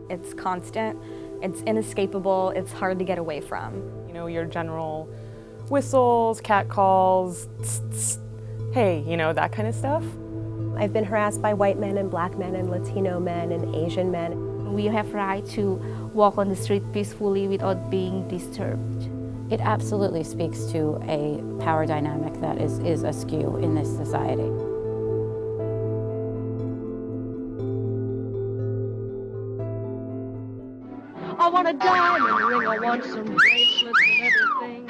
It's constant, it's inescapable, it's hard to get away from. You know, your general whistles, cat calls, tss, tss, hey, you know, that kind of stuff. I've been harassed by white men and black men and Latino men and Asian men. We have right to walk on the street peacefully without being disturbed. It absolutely speaks to a power dynamic that is askew in this society. I want a diamond ring, I want some bracelets and everything.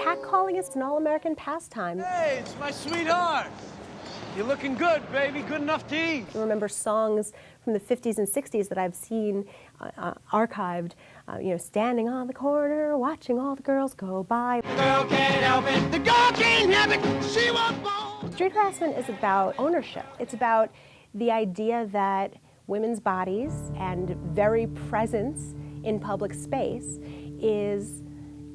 Catcalling is an all-American pastime. Hey, it's my sweetheart. You're looking good, baby. Good enough to eat. I remember songs from the 50s and 60s that I've seen archived, you know, standing on the corner, watching all the girls go by. The girl can't help it. The girl can't help it. She was born. Street harassment is about ownership. It's about the idea that women's bodies and very presence in public space is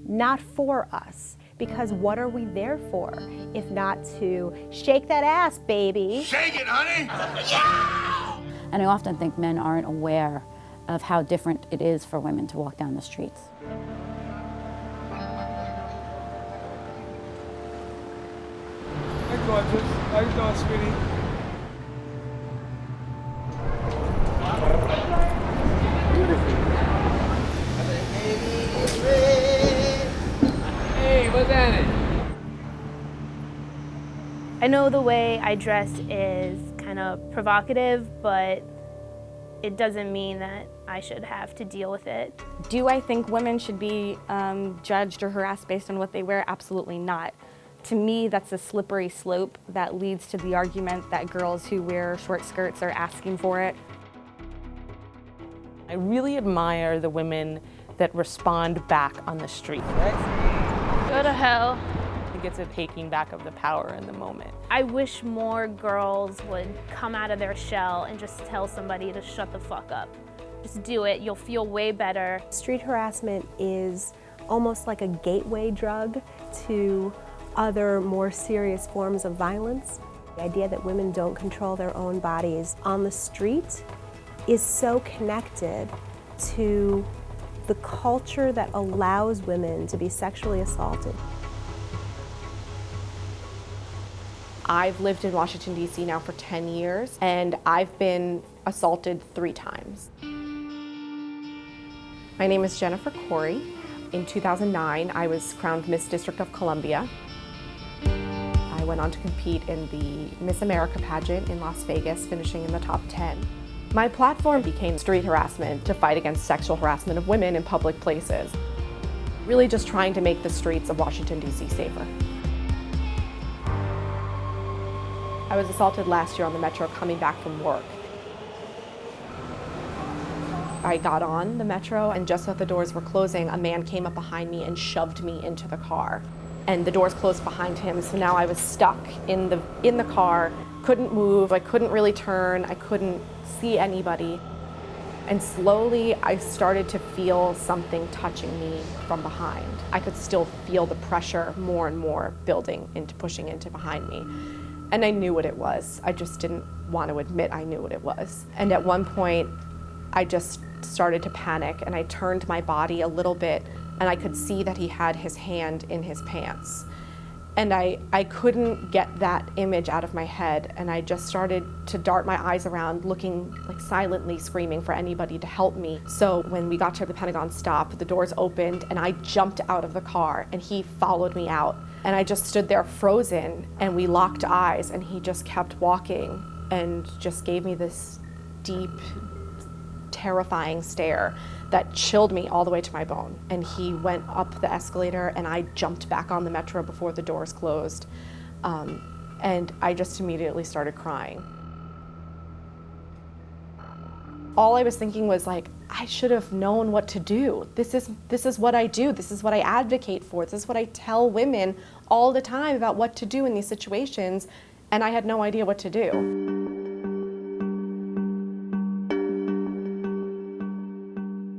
not for us. Because what are we there for if not to shake that ass, baby? Shake it, honey. Yeah! And I often think men aren't aware of how different it is for women to walk down the streets. Hey, gorgeous. How you doing, sweetie? Hey, what's that? I know the way I dress is kind of provocative, but it doesn't mean that I should have to deal with it. Do I think women should be judged or harassed based on what they wear? Absolutely not. To me, that's a slippery slope that leads to the argument that girls who wear short skirts are asking for it. I really admire the women that respond back on the street. Go to hell. It gets a taking back of the power in the moment. I wish more girls would come out of their shell and just tell somebody to shut the fuck up. Just do it, you'll feel way better. Street harassment is almost like a gateway drug to other more serious forms of violence. The idea that women don't control their own bodies on the street is so connected to the culture that allows women to be sexually assaulted. I've lived in Washington, D.C. now for 10 years, and I've been assaulted 3 times. My name is Jennifer Corey. In 2009, I was crowned Miss District of Columbia. I went on to compete in the Miss America Pageant in Las Vegas, finishing in the top 10. My platform became street harassment to fight against sexual harassment of women in public places. Really just trying to make the streets of Washington, D.C. safer. I was assaulted last year on the Metro coming back from work. I got on the Metro, and just as the doors were closing, a man came up behind me and shoved me into the car. And the doors closed behind him, so now I was stuck in the car, couldn't move, I couldn't really turn, I couldn't see anybody. And slowly I started to feel something touching me from behind. I could still feel the pressure more and more building into pushing into behind me. And I knew what it was. I just didn't want to admit I knew what it was. And at one point, I just started to panic, and I turned my body a little bit, and I could see that he had his hand in his pants. And I couldn't get that image out of my head, and I just started to dart my eyes around, looking, like silently screaming for anybody to help me. So when we got to the Pentagon stop, the doors opened, and I jumped out of the car, and he followed me out. And I just stood there frozen, and we locked eyes, and he just kept walking and just gave me this deep, terrifying stare that chilled me all the way to my bone. And he went up the escalator, and I jumped back on the Metro before the doors closed. And I just immediately started crying. All I was thinking was, like, I should have known what to do. This is what I do. This is what I advocate for. This is what I tell women all the time about what to do in these situations, and I had no idea what to do.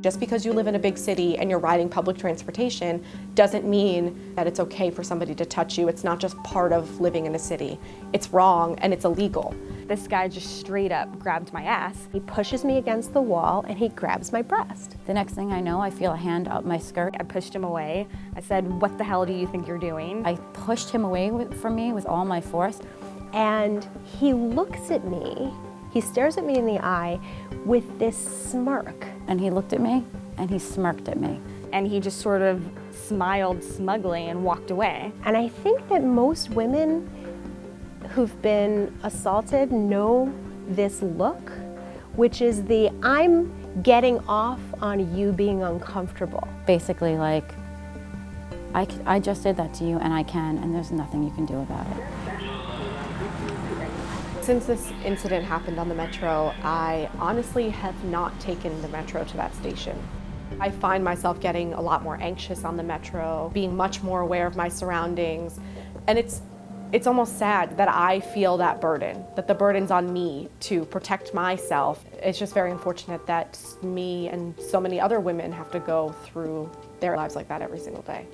Just because you live in a big city and you're riding public transportation doesn't mean that it's okay for somebody to touch you. It's not just part of living in a city. It's wrong and it's illegal. This guy just straight up grabbed my ass. He pushes me against the wall and he grabs my breast. The next thing I know, I feel a hand up my skirt. I pushed him away. I said, "What the hell do you think you're doing?" I pushed him away from me with all my force. And he looks at me, he stares at me in the eye with this smirk. And he looked at me and he smirked at me. And he just sort of smiled smugly and walked away. And I think that most women who've been assaulted know this look, which is the I'm getting off on you being uncomfortable. Basically like, I just did that to you and I can, and there's nothing you can do about it. Since this incident happened on the Metro, I honestly have not taken the Metro to that station. I find myself getting a lot more anxious on the Metro, being much more aware of my surroundings, and it's almost sad that I feel that burden, that the burden's on me to protect myself. It's just very unfortunate that me and so many other women have to go through their lives like that every single day.